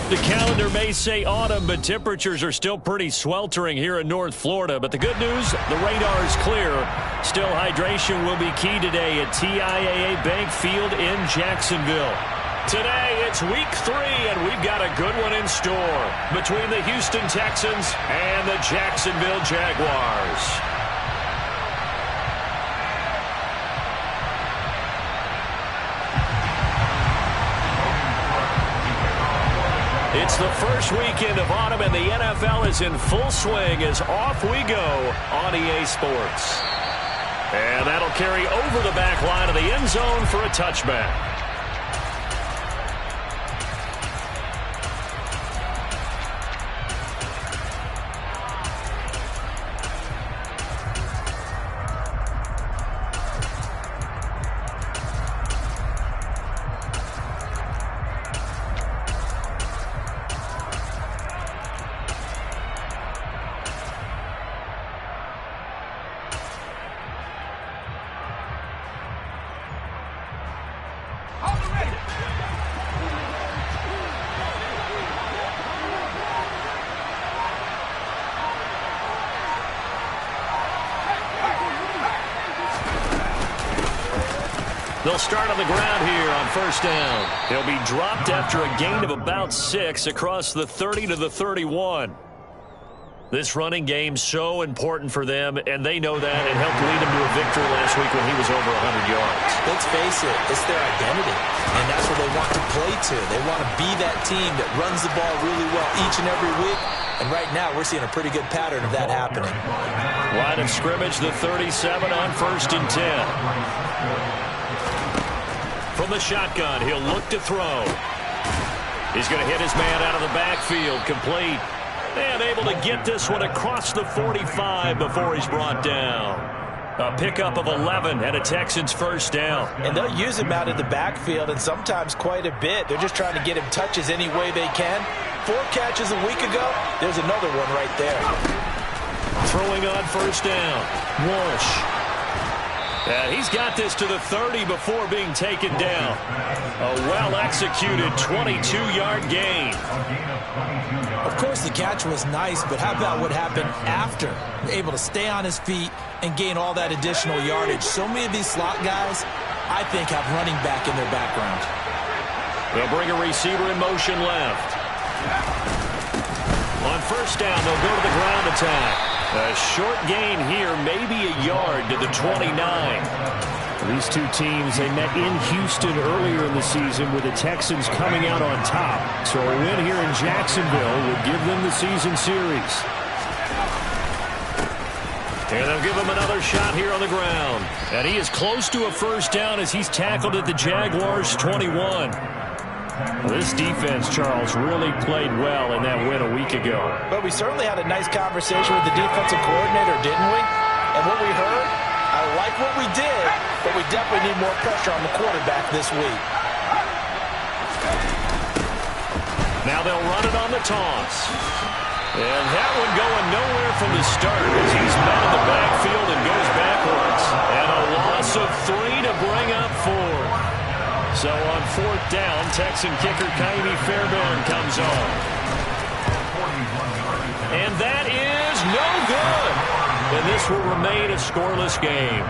The calendar may say autumn, but temperatures are still pretty sweltering here in North Florida. But the good news, the radar is clear. Still, hydration will be key today at TIAA Bank Field in Jacksonville. Today, it's week 3, and we've got a good one in store between the Houston Texans and the Jacksonville Jaguars. It's the first weekend of autumn, and the NFL is in full swing as off we go on EA Sports. And that'll carry over the back line of the end zone for a touchback. They'll start on the ground here on first down. He'll be dropped after a gain of about 6 across the 30 to the 31. This running game's so important for them, and they know that. It helped lead them to a victory last week when he was over 100 yards. Let's face it, it's their identity, and that's what they want to play to. They want to be that team that runs the ball really well each and every week, and right now we're seeing a pretty good pattern of that happening. Line of scrimmage, the 37 on first and 10. From the shotgun, he'll look to throw. He's going to hit his man out of the backfield, complete. And able to get this one across the 45 before he's brought down. A pickup of 11 and a Texans first down. And they'll use him out of the backfield, and sometimes quite a bit. They're just trying to get him touches any way they can. 4 catches a week ago, there's another one right there. Throwing on first down, Walsh. He's got this to the 30 before being taken down. A well-executed 22-yard gain. Of course, the catch was nice, but how about what happened after? Able to stay on his feet and gain all that additional yardage. So many of these slot guys, I think, have running back in their background. They'll bring a receiver in motion left. On first down, they'll go to the ground attack. A short gain here, maybe a yard to the 29. These two teams, they met in Houston earlier in the season with the Texans coming out on top. So a win here in Jacksonville would give them the season series. And they'll give him another shot here on the ground. And he is close to a first down as he's tackled at the Jaguars' 21. Well, this defense, Charles, really played well in that win a week ago. But we certainly had a nice conversation with the defensive coordinator, didn't we? And what we heard, I like what we did, but we definitely need more pressure on the quarterback this week. Now they'll run it on the toss. And that one going nowhere from the start as he's met in the backfield and goes backwards. And a loss of 3 to bring up 4. So on fourth down, Texan kicker Kaimi Fairbairn comes on. And that is no good. And this will remain a scoreless game.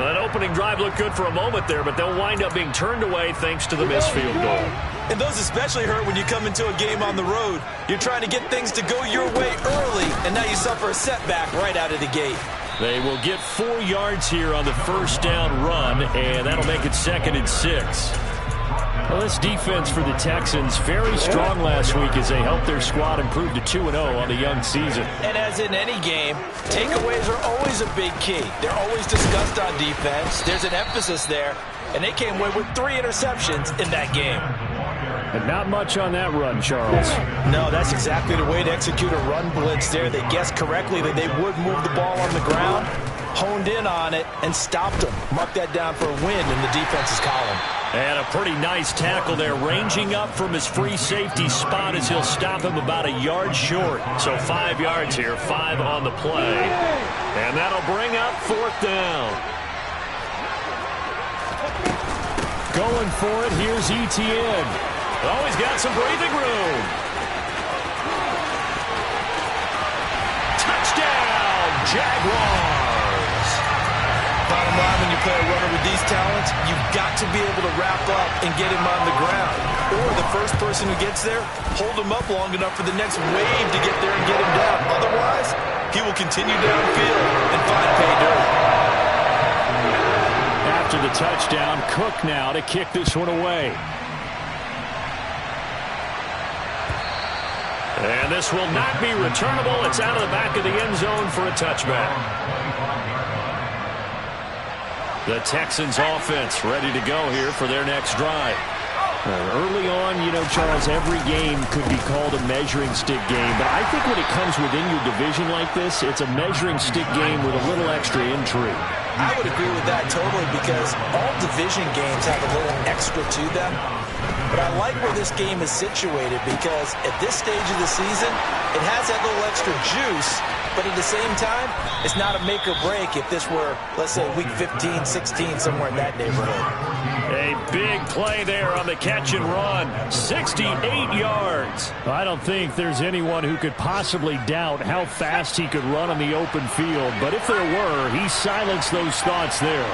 That opening drive looked good for a moment there, but they'll wind up being turned away thanks to the missed field goal. And those especially hurt when you come into a game on the road. You're trying to get things to go your way early, and now you suffer a setback right out of the gate. They will get 4 yards here on the first down run, and that'll make it 2nd and 6. Well, this defense for the Texans, very strong last week as they helped their squad improve to 2-0 on the young season. And as in any game, takeaways are always a big key. They're always discussed on defense. There's an emphasis there, and they came away with 3 interceptions in that game. But not much on that run, Charles. No, that's exactly the way to execute a run blitz there. They guessed correctly that they would move the ball on the ground, honed in on it, and stopped them. Mark that down for a win in the defense's column. And a pretty nice tackle there, ranging up from his free safety spot as he'll stop him about a yard short. So 5 yards here, 5 on the play. And that'll bring up 4th down. Going for it, here's Etienne. Oh, he's got some breathing room. Touchdown, Jaguars. Bottom line, when you play a runner with these talents, you've got to be able to wrap up and get him on the ground. Or the first person who gets there, hold him up long enough for the next wave to get there and get him down. Otherwise, he will continue downfield and find pay dirt. After the touchdown, Cook now to kick this one away. And this will not be returnable. It's out of the back of the end zone for a touchback. The Texans offense ready to go here for their next drive. Early on, you know, Charles, every game could be called a measuring stick game. But I think when it comes within your division like this, it's a measuring stick game with a little extra intrigue. I would agree with that totally because all division games have a little extra to them. But I like where this game is situated because at this stage of the season, it has that little extra juice. But at the same time, it's not a make or break if this were, let's say, week 15, 16, somewhere in that neighborhood. A big play there on the catch and run. 68 yards. I don't think there's anyone who could possibly doubt how fast he could run on the open field. But if there were, he silenced those thoughts there.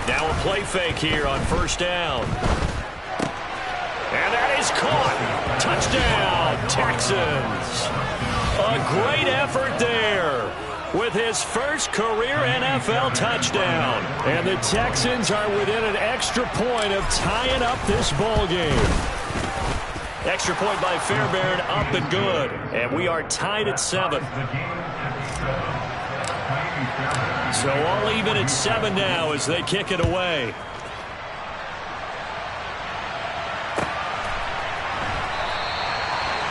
Now a play fake here on first down. And that is caught. Touchdown, Texans. A great effort there with his first career NFL touchdown. And the Texans are within an extra point of tying up this ball game. Extra point by Fairbairn, up and good. And we are tied at 7. So all even at 7 now as they kick it away.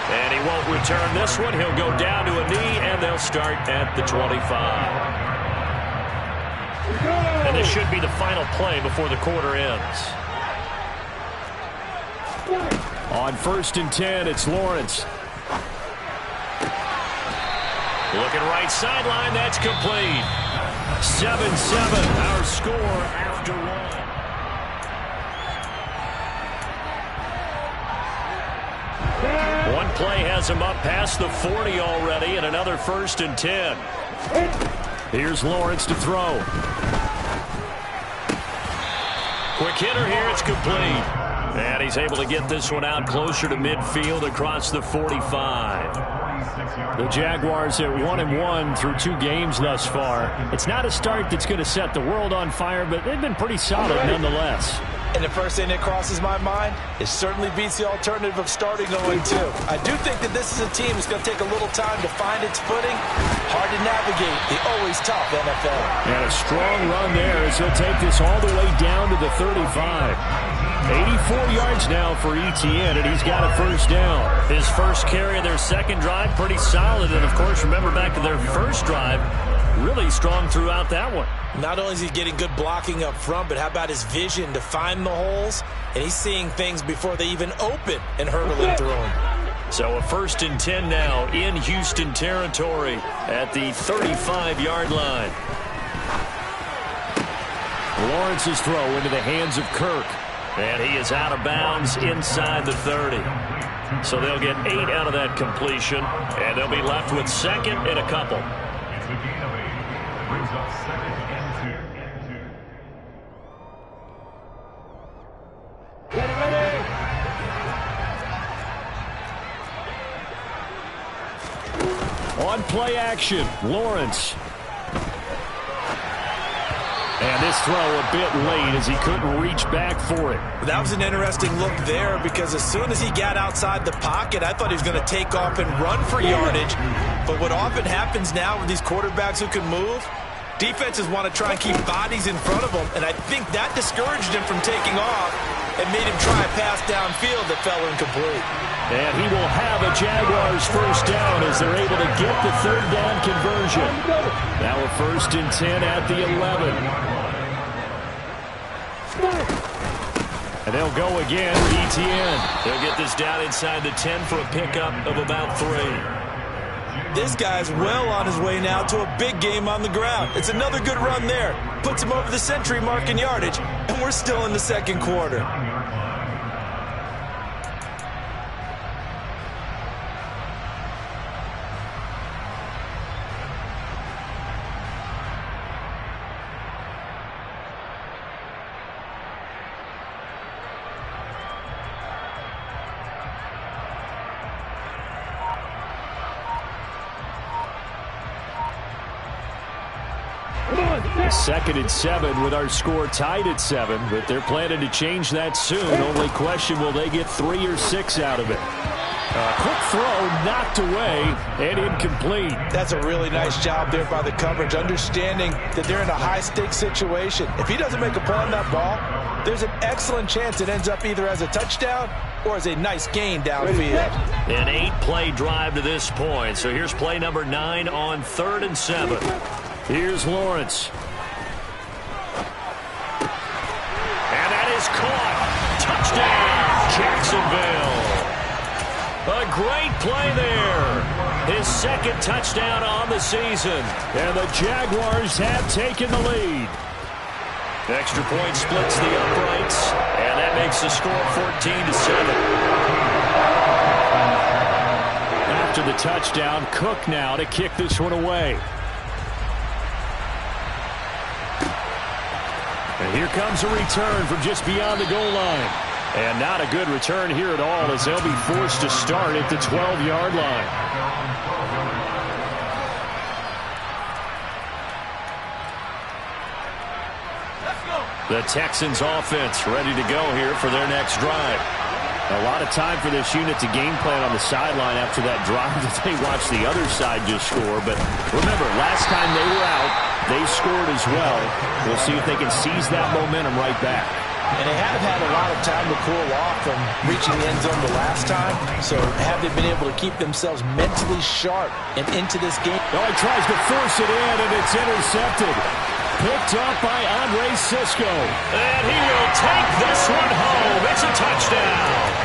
And he won't return this one. He'll go down to a knee, and they'll start at the 25. And this should be the final play before the quarter ends. On 1st and 10, it's Lawrence. Looking right sideline, that's complete. 7-7, our score after 1. One play has him up past the 40 already, and another 1st and 10. Here's Lawrence to throw. Quick hitter here, it's complete. And he's able to get this one out closer to midfield across the 45. The Jaguars at 1-1 through 2 games thus far. It's not a start that's going to set the world on fire, but they've been pretty solid nonetheless. And the first thing that crosses my mind, it certainly beats the alternative of starting 0-2. I do think that this is a team that's going to take a little time to find its footing. Hard to navigate the always tough NFL. And a strong run there as he'll take this all the way down to the 35. 84 yards now for Etienne, and he's got a first down. His first carry of their second drive, pretty solid. And, of course, remember back to their first drive, really strong throughout that one. Not only is he getting good blocking up front, but how about his vision to find the holes? And he's seeing things before they even open and hurtling through them. So a 1st and 10 now in Houston territory at the 35-yard line. Lawrence's throw into the hands of Kirk. And he is out of bounds inside the 30. So they'll get 8 out of that completion, and they'll be left with 2nd and a couple. On play action, Lawrence. And this throw a bit late as he couldn't reach back for it. That was an interesting look there because as soon as he got outside the pocket, I thought he was going to take off and run for yardage. But what often happens now with these quarterbacks who can move, defenses want to try and keep bodies in front of them. And I think that discouraged him from taking off and made him try a pass downfield that fell incomplete. And he will have a Jaguars first down as they're able to get the 3rd down conversion. Now a 1st and 10 at the 11. And they'll go again with Etienne. They'll get this down inside the 10 for a pickup of about 3. This guy's well on his way now to a big game on the ground. It's another good run there. Puts him over the century mark in yardage, and we're still in the 2nd quarter. 2nd and 7 with our score tied at 7, but they're planning to change that soon. Only question, will they get 3 or 6 out of it? Quick throw, knocked away, and incomplete. That's a really nice job there by the coverage, understanding that they're in a high-stakes situation. If he doesn't make a play on that ball, there's an excellent chance it ends up either as a touchdown or as a nice gain downfield. An 8-play drive to this point. So here's play number 9 on 3rd and 7. Here's Lawrence. And that is caught. Touchdown, Jacksonville. A great play there. His 2nd touchdown on the season. And the Jaguars have taken the lead. Extra point splits the uprights, and that makes the score 14-7. After the touchdown, Cook now to kick this one away. And here comes a return from just beyond the goal line. And not a good return here at all, as they'll be forced to start at the 12-yard line. The Texans offense ready to go here for their next drive. A lot of time for this unit to game plan on the sideline after that drive that they watched the other side just score. But remember, last time they were out, they scored as well. We'll see if they can seize that momentum right back. And they haven't had a lot of time to cool off from reaching the end zone the last time. So have they been able to keep themselves mentally sharp and into this game? Oh, he tries to force it in, and it's intercepted. Picked up by Andre Sisco. And he will take this one home. It's a touchdown.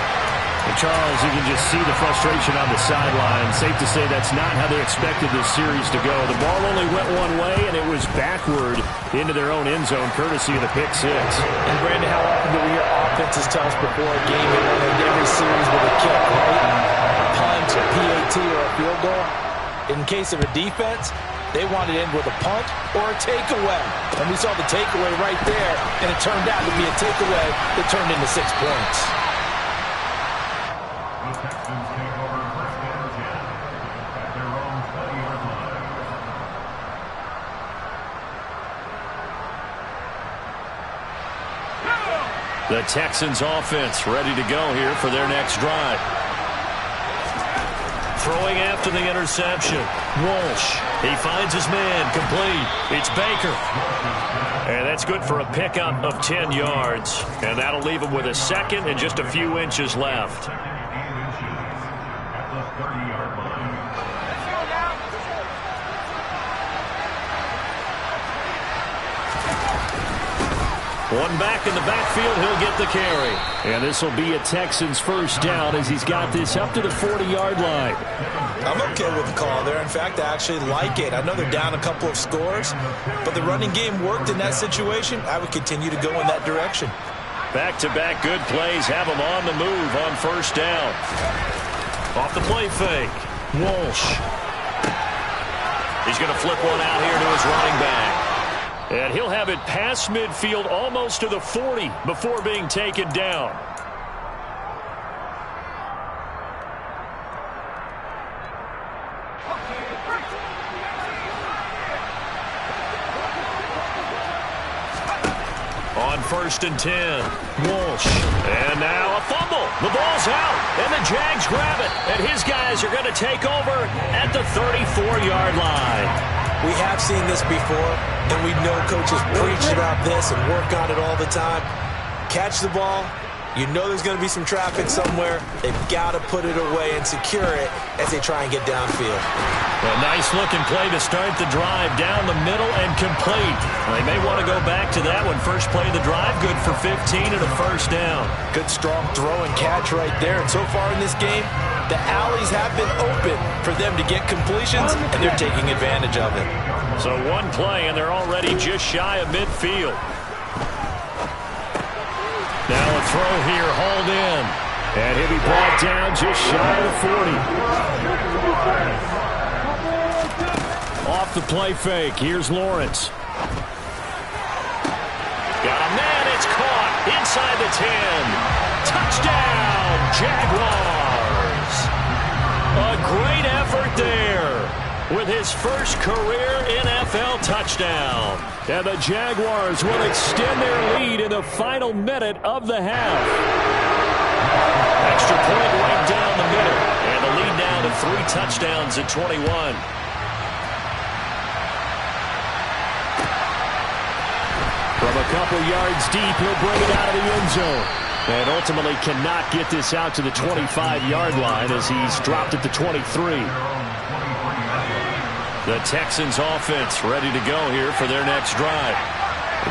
And Charles, you can just see the frustration on the sideline. Safe to say that's not how they expected this series to go. The ball only went one way, and it was backward into their own end zone, courtesy of the pick 6. And Brandon, how often do we hear offenses tell us before a game they want to end every series with a kick, right? A punt, a PAT, or a field goal. In case of a defense, they want to end with a punt or a takeaway. And we saw the takeaway right there, and it turned out to be a takeaway that turned into 6 points. The Texans offense ready to go here for their next drive. Throwing after the interception. Walsh. He finds his man. Complete. It's Baker. And that's good for a pickup of 10 yards. And that'll leave him with a 2nd and just a few inches left. One back in the backfield, he'll get the carry. And this will be a Texans first down as he's got this up to the 40-yard line. I'm okay with the call there. In fact, I actually like it. I know they're down a couple of scores, but the running game worked in that situation. I would continue to go in that direction. Back-to-back good plays have him on the move on first down. Off the play fake. Walsh. He's going to flip one out here to his running back. And he'll have it past midfield almost to the 40 before being taken down. On 1st and 10, Walsh. And now a fumble. The ball's out, and the Jags grab it. And his guys are going to take over at the 34-yard line. We have seen this before, and we know coaches preach about this and work on it all the time. Catch the ball. You know there's going to be some traffic somewhere. They've got to put it away and secure it as they try and get downfield. A nice-looking play to start the drive down the middle and complete. They may want to go back to that one. First play of the drive, good for 15 and a first down. Good, strong throw and catch right there. And so far in this game, the alleys have been open for them to get completions, and they're taking advantage of it. So one play, and they're already just shy of midfield. Now a throw here, hauled in. And he'll be brought down just shy of the 40. Off the play fake, here's Lawrence. Got a man, it's caught inside the 10. Touchdown, Jaguars. A great effort there. with his first career NFL touchdown. And the Jaguars will extend their lead in the final minute of the half. Extra point right down the middle. And the lead now to 3 touchdowns at 21. From a couple yards deep, he'll bring it out of the end zone. And ultimately cannot get this out to the 25-yard line as he's dropped at the 23. The Texans offense ready to go here for their next drive.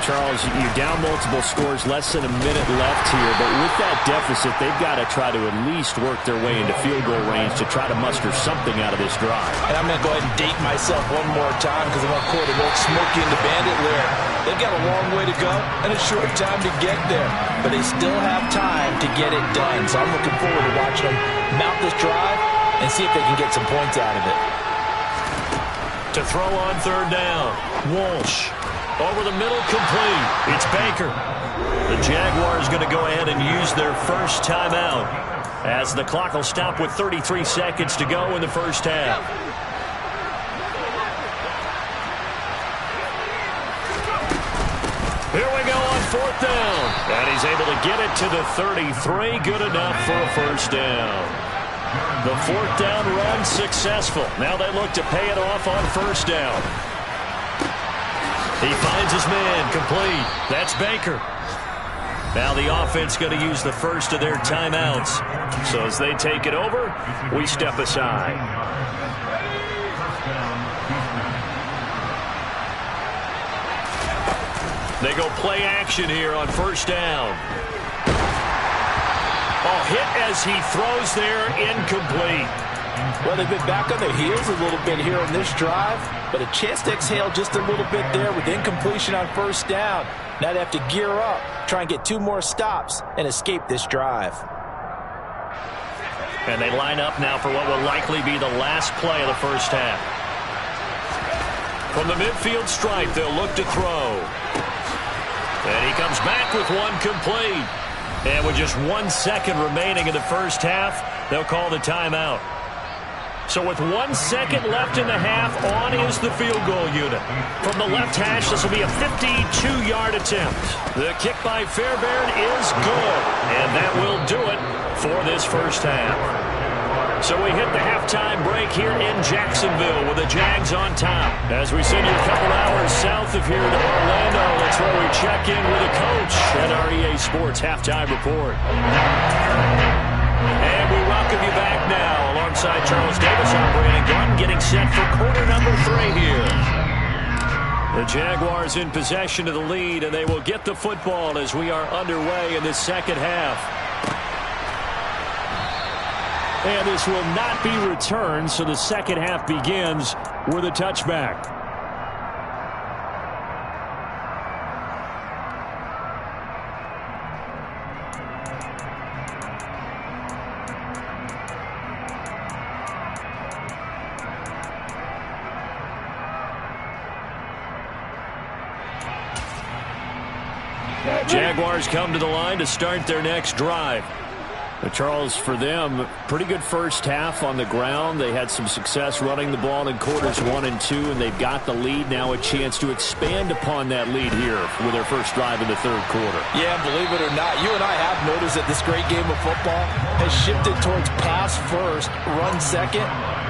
Charles, you're down multiple scores, less than a minute left here, but with that deficit, they've got to try to at least work their way into field goal range to try to muster something out of this drive. And I'm going to go ahead and date myself one more time because I'm going to quote an old Smokey and the Bandit lyric. They've got a long way to go and a short time to get there, but they still have time to get it done. So I'm looking forward to watching them mount this drive and see if they can get some points out of it. To throw on third down, Walsh. Over the middle, complete. It's Baker. The Jaguars going to go ahead and use their first timeout as the clock will stop with 33 seconds to go in the first half. Here we go on fourth down. And he's able to get it to the 33. Good enough for a first down. The fourth down run successful. Now they look to pay it off on first down. He finds his man, complete. That's Baker. Now the offense going to use the first of their timeouts. So as they take it over, we step aside. They go play action here on first down. Oh, hit as he throws there, incomplete. Well, they've been back on their heels a little bit here on this drive, but a chance to exhale just a little bit there with incompletion on first down. Now they have to gear up, try and get 2 more stops, and escape this drive. And they line up now for what will likely be the last play of the first half. From the midfield stripe, they'll look to throw. And he comes back with one complete. And with just 1 second remaining in the first half, they'll call the timeout. So with 1 second left in the half, on is the field goal unit. From the left hash, this will be a 52-yard attempt. The kick by Fairbairn is good, and that will do it for this first half. So we hit the halftime break here in Jacksonville with the Jags on top. As we send you a couple hours south of here to Orlando, that's where we check in with the coach at our EA Sports Halftime Report. And we welcome you back now alongside Charles Davis. I'm Brandon Gunn getting set for quarter number 3 here. The Jaguars in possession of the lead, and they will get the football as we are underway in this second half. And this will not be returned, so the second half begins with a touchback. Jaguars come to the line to start their next drive. Charles, for them, pretty good first half on the ground. They had some success running the ball in quarters 1 and 2, and they've got the lead now, a chance to expand upon that lead here with their first drive in the third quarter. Yeah, believe it or not, you and I have noticed that this great game of football has shifted towards pass first, run second.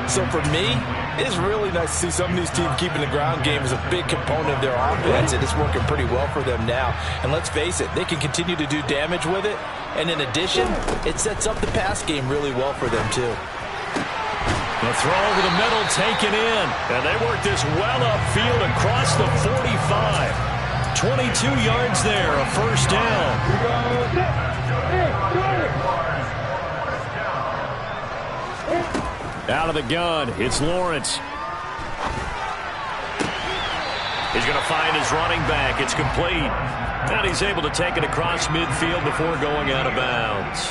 So for me, it's really nice to see some of these teams keeping the ground game as a big component of their offense, and it's working pretty well for them now. And let's face it, they can continue to do damage with it. And in addition, it sets up the pass game really well for them, too. The throw over the middle taken in. And they work this well upfield across the 45. 22 yards there, a first down. Out of the gun, it's Lawrence. He's going to find his running back. It's complete. And he's able to take it across midfield before going out of bounds.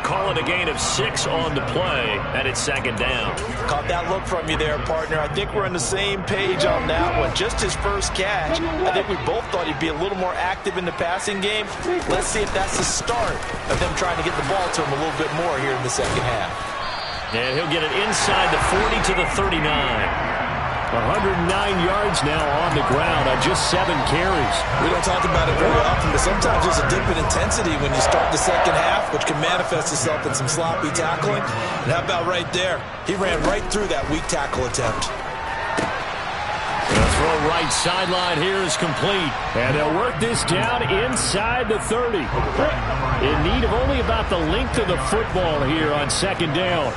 Call it a gain of 6 on the play, and it's second down. Caught that look from you there, partner. I think we're on the same page on that one. Just his first catch. I think we both thought he'd be a little more active in the passing game. Let's see if that's the start of them trying to get the ball to him a little bit more here in the second half. And he'll get it inside the 40 to the 39. 109 yards now on the ground on just 7 carries. We don't talk about it very often, but sometimes there's a dip in intensity when you start the second half, which can manifest itself in some sloppy tackling. And how about right there? He ran right through that weak tackle attempt. The throw right sideline here is complete. And they'll work this down inside the 30. In need of only about the length of the football here on second down.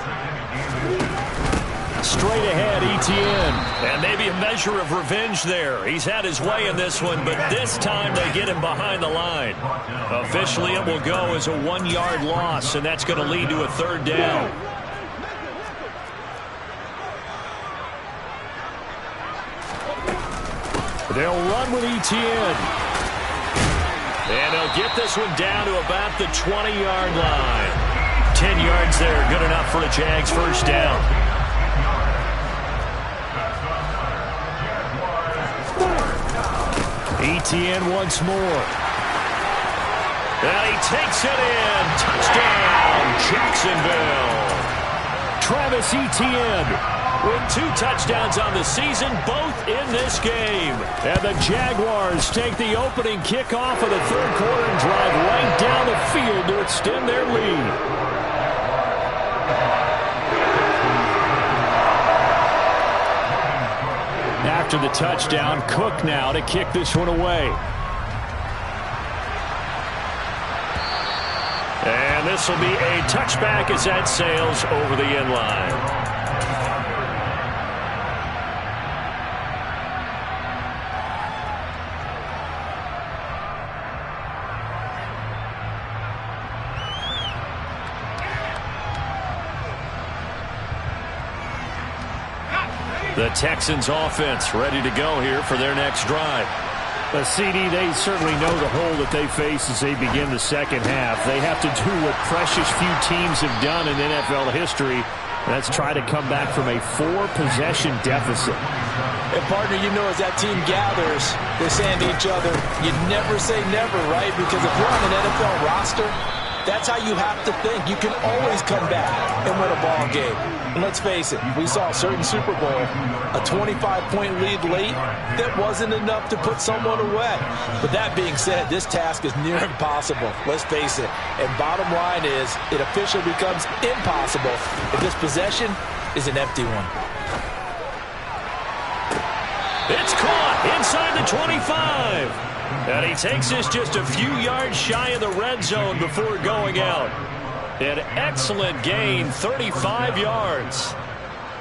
Straight ahead, Etienne. And maybe a measure of revenge there. He's had his way in this one, but this time they get him behind the line. Officially, it will go as a 1-yard loss, and that's going to lead to a third down. They'll run with Etienne. And they'll get this one down to about the 20-yard line. 10 yards there, good enough for a Jags first down. Etienne once more. And he takes it in. Touchdown, Jacksonville. Travis Etienne with 2 touchdowns on the season, both in this game. And the Jaguars take the opening kickoff of the third quarter and drive right down the field to extend their lead. After the touchdown, Cook now to kick this one away. And this will be a touchback as that sails over the end line. The Texans offense ready to go here for their next drive. The CD, they certainly know the hole that they face as they begin the second half. They have to do what precious few teams have done in NFL history. That's try to come back from a 4-possession deficit. And partner, you know, as that team gathers, they're saying to each other, you never say never, right? Because if you're on an NFL roster, that's how you have to think. You can always come back and win a ball game. And let's face it, we saw a certain Super Bowl, a 25-point lead late, that wasn't enough to put someone away. But that being said, this task is near impossible. Let's face it. And bottom line is, it officially becomes impossible if this possession is an empty one. It's caught inside the 25. And he takes this just a few yards shy of the red zone before going out. An excellent gain, 35 yards.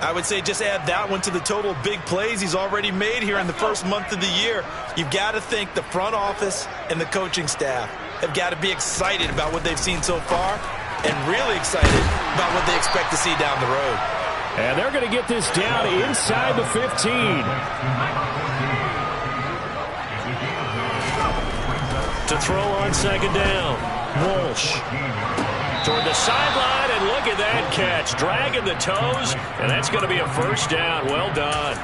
I would say just add that one to the total big plays he's already made here in the first month of the year. You've got to think the front office and the coaching staff have got to be excited about what they've seen so far and really excited about what they expect to see down the road. And they're going to get this down inside the 15. To throw on second down. Walsh toward the sideline, and look at that catch. Dragging the toes, and that's going to be a first down. Well done.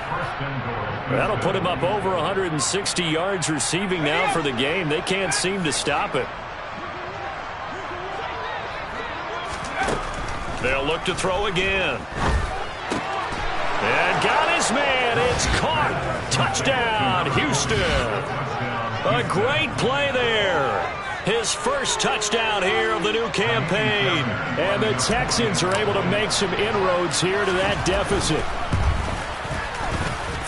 That'll put him up over 160 yards receiving now for the game. They can't seem to stop it. They'll look to throw again. And got his man. It's caught. Touchdown, Houston. A great play there. His first touchdown here of the new campaign. And the Texans are able to make some inroads here to that deficit.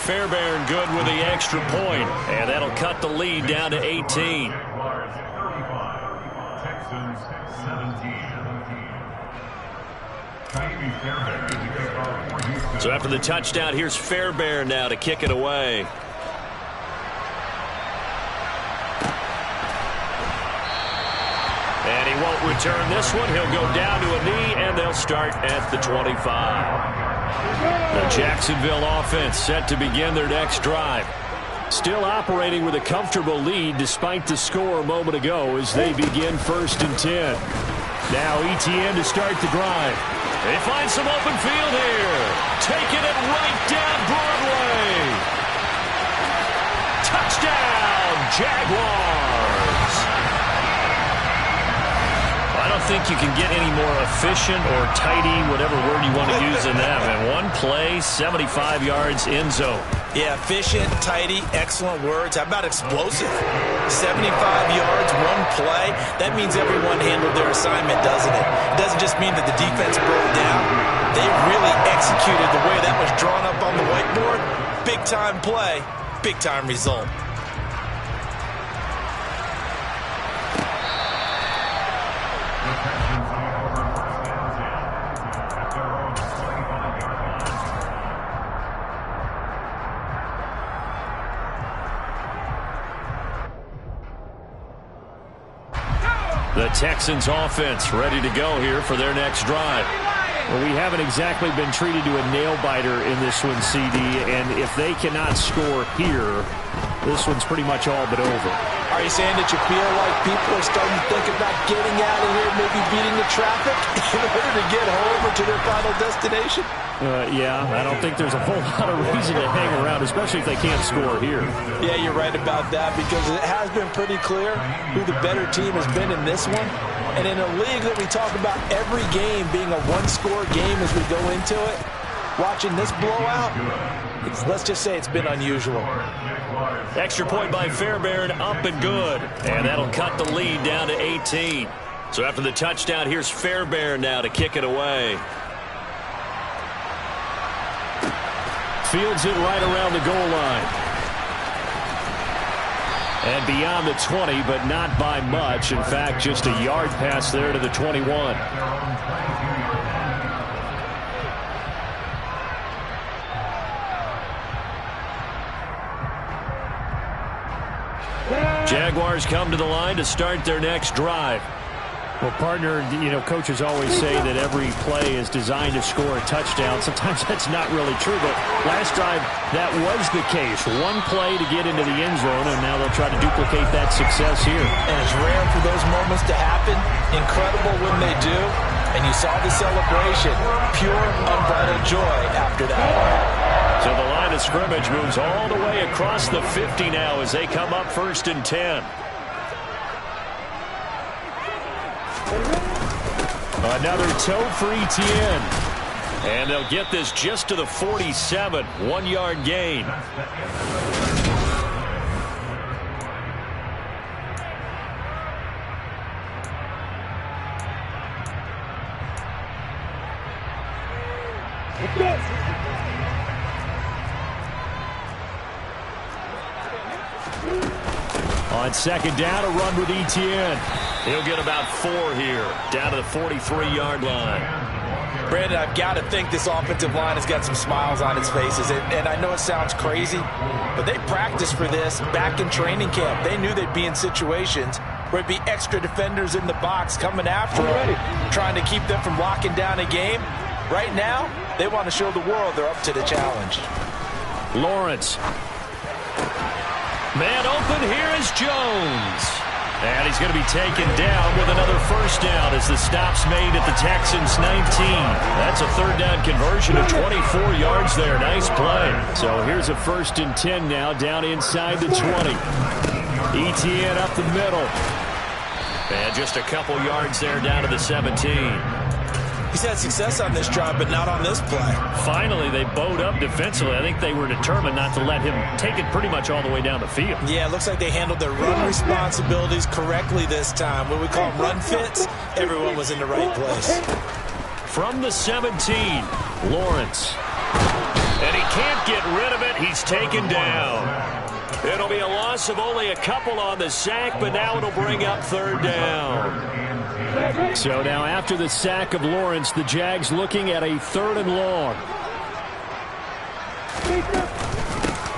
Fairbairn good with the extra point. And that'll cut the lead down to 18. So after the touchdown, here's Fairbairn now to kick it away. And he won't return this one. He'll go down to a knee, and they'll start at the 25. The Jacksonville offense set to begin their next drive. Still operating with a comfortable lead despite the score a moment ago as they begin 1st and 10. Now Etienne to start the drive. They find some open field here. Taking it right down Broadway. Touchdown, Jaguars. I don't think you can get any more efficient or tidy, whatever word you want to use in that. And one play, 75 yards in zone. Yeah, efficient, tidy, excellent words. How about explosive? 75 yards, one play. That means everyone handled their assignment, doesn't it? It doesn't just mean that the defense broke down. They really executed the way that was drawn up on the whiteboard. Big-time play, big-time result. The Texans offense ready to go here for their next drive. Well, we haven't exactly been treated to a nail-biter in this one, CD, and if they cannot score here, this one's pretty much all but over. Are you saying that you feel like people are starting to think about getting out of here, maybe beating the traffic in order to get home or to their final destination? Yeah, I don't think there's a whole lot of reason to hang around, especially if they can't score here. Yeah, you're right about that, because it has been pretty clear who the better team has been in this one. And in a league that we talk about every game being a one-score game as we go into it, watching this blowout, let's just say it's been unusual. Extra point by Fairbairn, up and good. And that'll cut the lead down to 18. So after the touchdown, here's Fairbairn now to kick it away. Fields it right around the goal line. And beyond the 20, but not by much. In fact, just a yard pass there to the 21. Jaguars come to the line to start their next drive. Well, partner, coaches always say that every play is designed to score a touchdown. Sometimes that's not really true, but last drive, that was the case. One play to get into the end zone, and now they'll try to duplicate that success here. And it's rare for those moments to happen. Incredible when they do. And you saw the celebration. Pure, unbridled joy after that. So the line of scrimmage moves all the way across the 50 now as they come up 1st and 10. Another toe for Etienne. And they'll get this just to the 47. 1-yard gain. On second down, a run with Etienne. He'll get about 4 here, down to the 43-yard line. Brandon, I've got to think this offensive line has got some smiles on its faces. And I know it sounds crazy, but they practiced for this back in training camp. They knew they'd be in situations where it'd be extra defenders in the box coming after them, trying to keep them from locking down a game. Right now, they want to show the world they're up to the challenge. Lawrence. Man open, here is Jones. And he's going to be taken down with another first down as the stop's made at the Texans' 19. That's a third down conversion of 24 yards there. Nice play. So here's a 1st and 10 now, down inside the 20. Etienne up the middle. And just a couple yards there down to the 17. He's had success on this drive, but not on this play. Finally, they bowed up defensively. I think they were determined not to let him take it pretty much all the way down the field. Yeah, it looks like they handled their run responsibilities correctly this time. What we call them run fits, everyone was in the right place. From the 17, Lawrence. And he can't get rid of it. He's taken down. It'll be a loss of only a couple on the sack, but now it'll bring up 3rd down. So now after the sack of Lawrence, the Jags looking at a 3rd and long.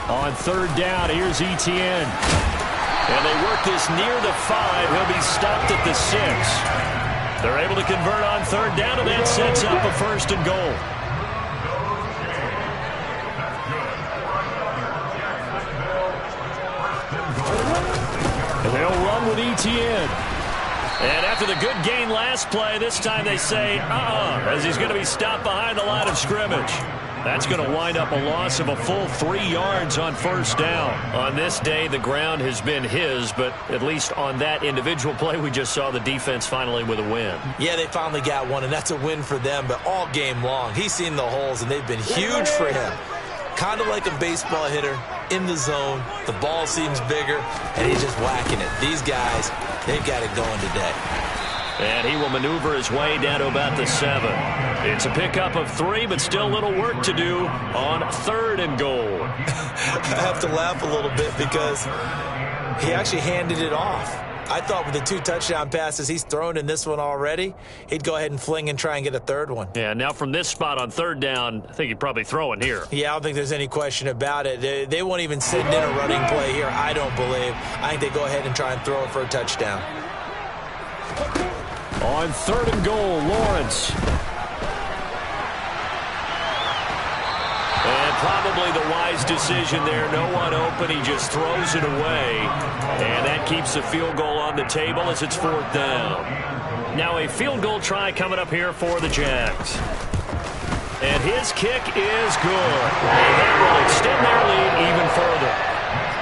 On 3rd down, here's Etienne. And they work this near the 5. He'll be stopped at the 6. They're able to convert on 3rd down, and that sets up a 1st and goal. And they'll run with Etienne. And after the good gain last play, this time they say, as he's going to be stopped behind the line of scrimmage. That's going to wind up a loss of a full 3 yards on first down. On this day, the ground has been his, but at least on that individual play, we just saw the defense finally with a win. Yeah, they finally got one, and that's a win for them, but all game long, he's seen the holes, and they've been huge for him. Kind of like a baseball hitter in the zone. The ball seems bigger, and he's just whacking it. These guys, they've got it going today. And he will maneuver his way down to about the 7. It's a pickup of 3, but still a little work to do on 3rd and goal. I have to laugh a little bit because he actually handed it off. I thought with the 2 touchdown passes he's thrown in this one already, he'd go ahead and fling and try and get a 3rd one. Yeah, now from this spot on 3rd down, I think he'd probably throw in here. Yeah, I don't think there's any question about it. They won't even send in a running play here, I don't believe. I think they go ahead and try and throw it for a touchdown. On 3rd and goal, Lawrence. And probably the wise decision there. No one open. He just throws it away. And that keeps the field goal on the table as it's 4th down. Now a field goal try coming up here for the Jags. And his kick is good. And that will extend their lead even further.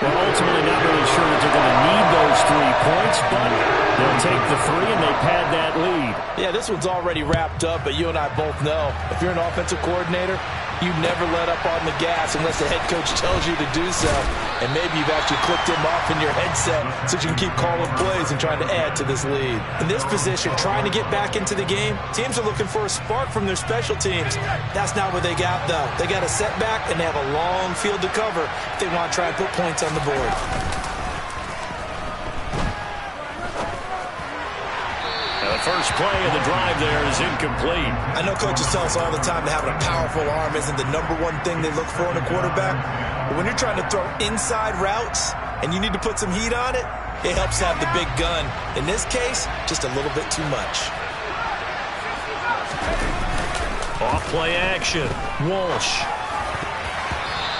Well, ultimately not really sure that they're going to need those 3 points, but they'll take the 3 and they pad that lead. Yeah, this one's already wrapped up, but you and I both know if you're an offensive coordinator, you never let up on the gas unless the head coach tells you to do so. And maybe you've actually clicked him off in your headset so you can keep calling plays and trying to add to this lead. In this position, trying to get back into the game, teams are looking for a spark from their special teams. That's not what they got, though. They got a setback, and they have a long field to cover if they want to try and put points on the board. The first play of the drive there is incomplete. I know coaches tell us all the time that having a powerful arm isn't the #1 thing they look for in a quarterback. But when you're trying to throw inside routes and you need to put some heat on it, it helps have the big gun. In this case, just a little bit too much. Off play action. Walsh.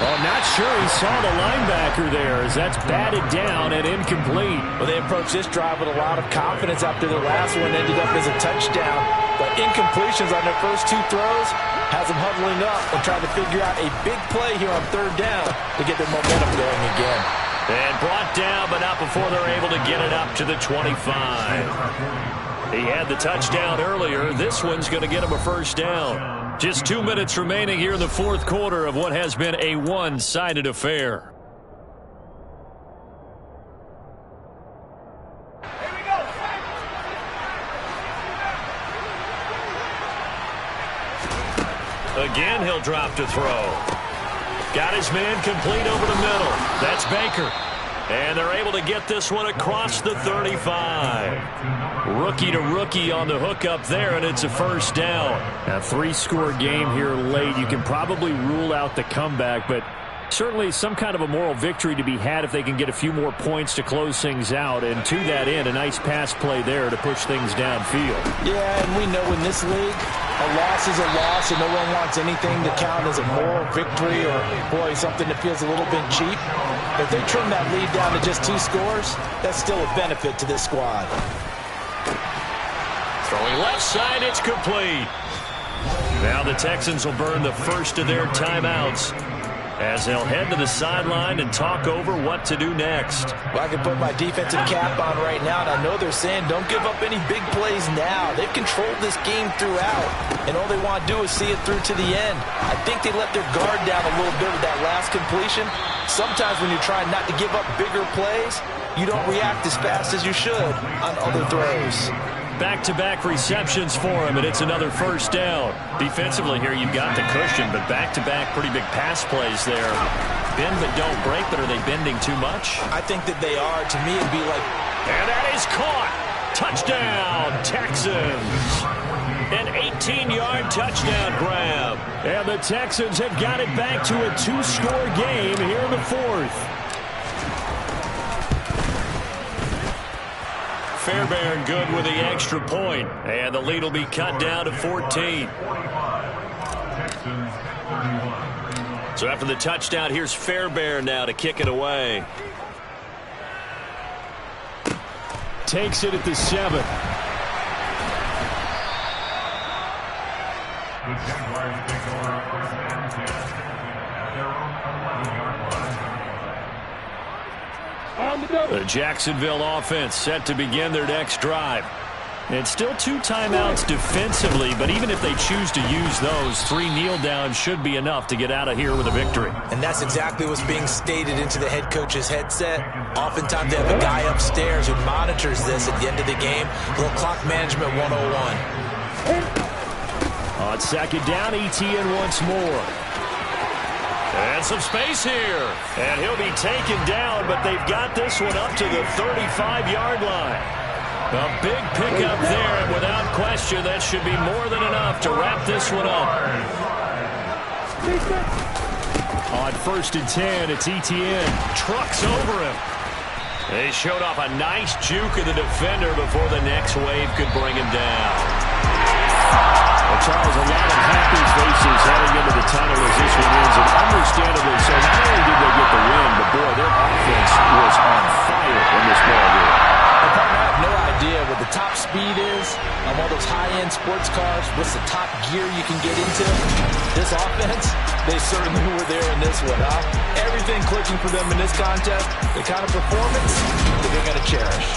Well, not sure he saw the linebacker there as that's batted down and incomplete. Well, they approached this drive with a lot of confidence after their last one ended up as a touchdown. But incompletions on their first 2 throws has them huddling up and trying to figure out a big play here on 3rd down to get their momentum going again. And brought down, but not before they're able to get it up to the 25. He had the touchdown earlier. This one's going to get him a first down. Just 2 minutes remaining here in the 4th quarter of what has been a one-sided affair. Again, he'll drop to throw. Got his man complete over the middle. That's Baker. And they're able to get this one across the 35. Rookie to rookie on the hookup there, and it's a first down. A 3-score game here late. You can probably rule out the comeback, but certainly some kind of a moral victory to be had if they can get a few more points to close things out. And to that end, a nice pass play there to push things downfield. Yeah, and we know in this league, a loss is a loss, and no one wants anything to count as a moral victory or, boy, something that feels a little bit cheap. If they trim that lead down to just 2 scores, that's still a benefit to this squad. Throwing left side, it's complete. Now the Texans will burn the first of their timeouts as they'll head to the sideline and talk over what to do next. Well, I can put my defensive cap on right now, and I know they're saying don't give up any big plays now. They've controlled this game throughout, and all they want to do is see it through to the end. I think they let their guard down a little bit with that last completion. Sometimes when you're trying not to give up bigger plays, you don't react as fast as you should on other throws. Back-to-back receptions for him, and it's another first down. Defensively here, you've got the cushion, but back-to-back pretty big pass plays there. Bend but don't break, but are they bending too much? I think that they are. To me, it'd be like... And that is caught. Touchdown, Texans. An 18-yard touchdown grab. And the Texans have got it back to a 2-score game here in the 4th. Fairbairn good with the extra point, and the lead will be cut down to 14. So after the touchdown, here's Fairbairn now to kick it away. Takes it at the 7. The Jacksonville offense set to begin their next drive. It's still 2 timeouts defensively, but even if they choose to use those, 3 kneel downs should be enough to get out of here with a victory. And that's exactly what's being stated into the head coach's headset. Oftentimes they have a guy upstairs who monitors this at the end of the game. A little clock management 101. On second down, ETN once more. And some space here. And he'll be taken down, but they've got this one up to the 35-yard line. A big pickup there, and without question, that should be more than enough to wrap this one up. On 1st and 10, it's ETN. Trucks over him. They showed off a nice juke of the defender before the next wave could bring him down. Well, Charles, a lot of happy faces heading into the tunnel as this one ends, and understandably so. Not only did they get the win, but boy, their offense was on fire in this ball game. I have no idea what the top speed is on all those high-end sports cars. What's the top gear you can get into? This offense, they certainly were there in this one, huh? Everything clicking for them in this contest, the kind of performance that they're going to cherish.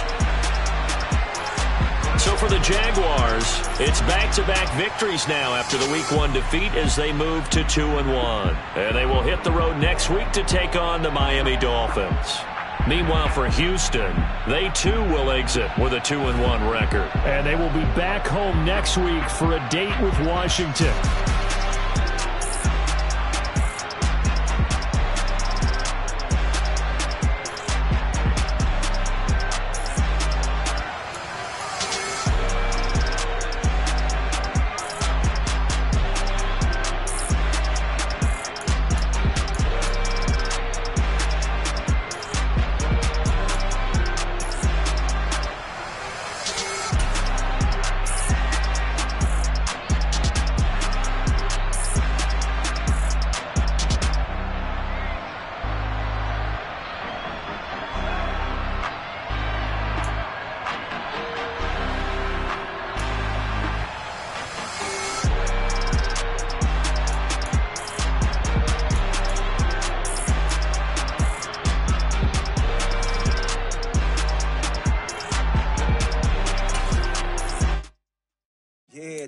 So for the Jaguars, it's back-to-back victories now after the Week 1 defeat as they move to 2-1. And they will hit the road next week to take on the Miami Dolphins. Meanwhile, for Houston, they too will exit with a 2-1 record. And they will be back home next week for a date with Washington.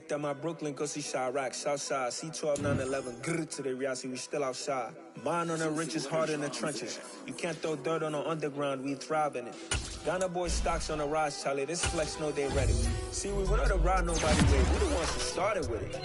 That my Brooklyn, go see Chirac, Southside, C12, 911, grrr to the reality, we still outside. Mine on the richest, heart in the trenches. You can't throw dirt on the underground, we thrive in it. Ghana boy stocks on the rise, Charlie, this flex know they ready. See, we were not around nobody way, we the ones who started with it.